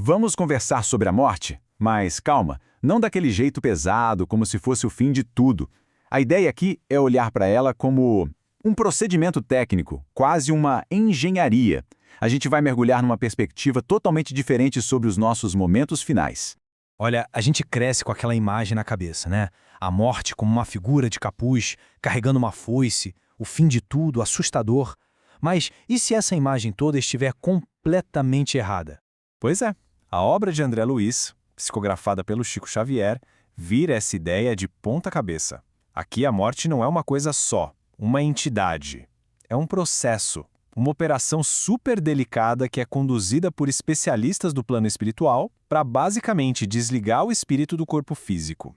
Vamos conversar sobre a morte? Mas calma, não daquele jeito pesado, como se fosse o fim de tudo. A ideia aqui é olhar para ela como um procedimento técnico, quase uma engenharia. A gente vai mergulhar numa perspectiva totalmente diferente sobre os nossos momentos finais. Olha, a gente cresce com aquela imagem na cabeça, né? A morte como uma figura de capuz, carregando uma foice, o fim de tudo, assustador. Mas e se essa imagem toda estiver completamente errada? Pois é, a obra de André Luiz, psicografada pelo Chico Xavier, vira essa ideia de ponta cabeça. Aqui a morte não é uma coisa só, uma entidade. É um processo, uma operação super delicada que é conduzida por especialistas do plano espiritual para basicamente desligar o espírito do corpo físico.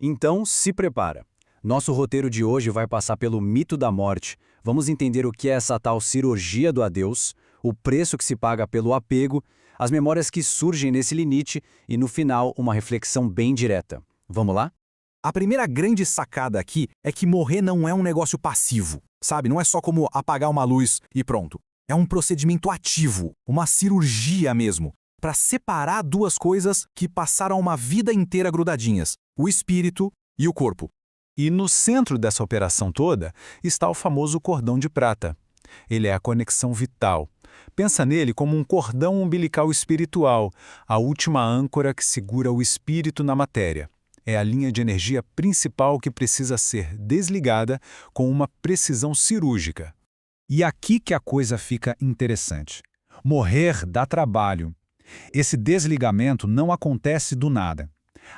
Então, se prepara. Nosso roteiro de hoje vai passar pelo mito da morte. Vamos entender o que é essa tal cirurgia do adeus, o preço que se paga pelo apego, as memórias que surgem nesse limite e, no final, uma reflexão bem direta. Vamos lá? A primeira grande sacada aqui é que morrer não é um negócio passivo, sabe? Não é só como apagar uma luz e pronto. É um procedimento ativo, uma cirurgia mesmo, para separar duas coisas que passaram uma vida inteira grudadinhas, o espírito e o corpo. E no centro dessa operação toda está o famoso cordão de prata. Ele é a conexão vital. Pensa nele como um cordão umbilical espiritual, a última âncora que segura o espírito na matéria. É a linha de energia principal que precisa ser desligada com uma precisão cirúrgica. E aqui que a coisa fica interessante. Morrer dá trabalho. Esse desligamento não acontece do nada.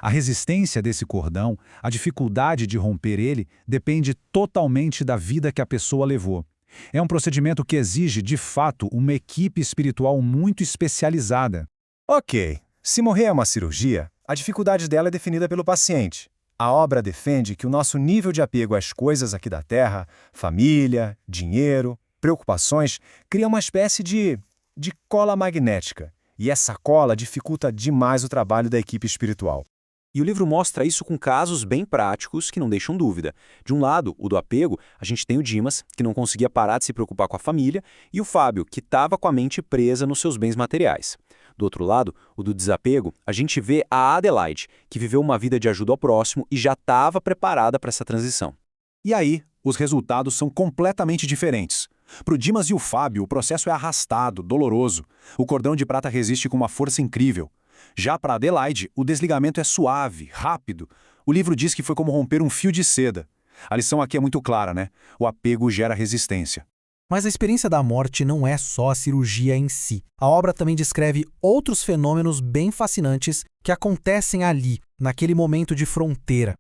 A resistência desse cordão, a dificuldade de romper ele, depende totalmente da vida que a pessoa levou. É um procedimento que exige, de fato, uma equipe espiritual muito especializada. Ok, se morrer é uma cirurgia, a dificuldade dela é definida pelo paciente. A obra defende que o nosso nível de apego às coisas aqui da Terra, família, dinheiro, preocupações, cria uma espécie de cola magnética. E essa cola dificulta demais o trabalho da equipe espiritual. E o livro mostra isso com casos bem práticos que não deixam dúvida. De um lado, o do apego, a gente tem o Dimas, que não conseguia parar de se preocupar com a família, e o Fábio, que estava com a mente presa nos seus bens materiais. Do outro lado, o do desapego, a gente vê a Adelaide, que viveu uma vida de ajuda ao próximo e já estava preparada para essa transição. E aí, os resultados são completamente diferentes. Para o Dimas e o Fábio, o processo é arrastado, doloroso. O cordão de prata resiste com uma força incrível. Já para Adelaide, o desligamento é suave, rápido. O livro diz que foi como romper um fio de seda. A lição aqui é muito clara, né? O apego gera resistência. Mas a experiência da morte não é só a cirurgia em si. A obra também descreve outros fenômenos bem fascinantes que acontecem ali, naquele momento de fronteira.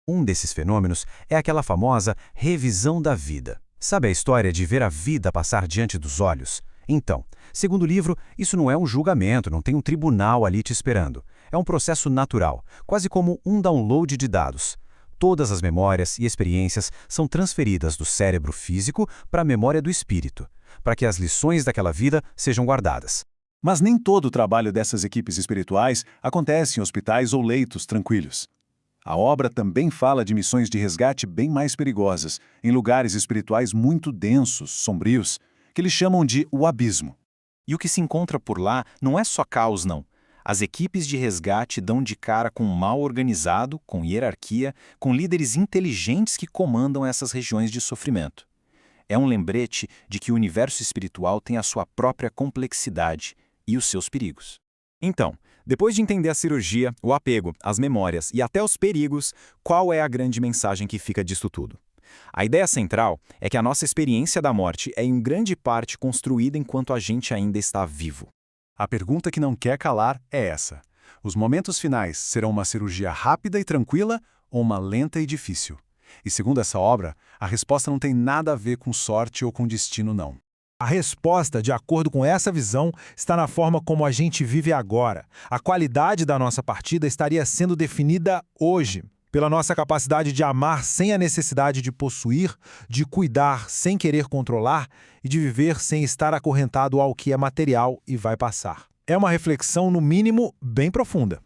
Um desses fenômenos é aquela famosa revisão da vida. Sabe a história de ver a vida passar diante dos olhos? Então, segundo o livro, isso não é um julgamento, não tem um tribunal ali te esperando. É um processo natural, quase como um download de dados. Todas as memórias e experiências são transferidas do cérebro físico para a memória do espírito, para que as lições daquela vida sejam guardadas. Mas nem todo o trabalho dessas equipes espirituais acontece em hospitais ou leitos tranquilos. A obra também fala de missões de resgate bem mais perigosas, em lugares espirituais muito densos, sombrios, que eles chamam de o abismo. E o que se encontra por lá não é só caos, não. As equipes de resgate dão de cara com um mal organizado, com hierarquia, com líderes inteligentes que comandam essas regiões de sofrimento. É um lembrete de que o universo espiritual tem a sua própria complexidade e os seus perigos. Então, depois de entender a cirurgia, o apego, as memórias e até os perigos, qual é a grande mensagem que fica disso tudo? A ideia central é que a nossa experiência da morte é em grande parte construída enquanto a gente ainda está vivo. A pergunta que não quer calar é essa: os momentos finais serão uma cirurgia rápida e tranquila ou uma lenta e difícil? E segundo essa obra, a resposta não tem nada a ver com sorte ou com destino, não. A resposta, de acordo com essa visão, está na forma como a gente vive agora. A qualidade da nossa partida estaria sendo definida hoje, pela nossa capacidade de amar sem a necessidade de possuir, de cuidar sem querer controlar e de viver sem estar acorrentado ao que é material e vai passar. É uma reflexão, no mínimo, bem profunda.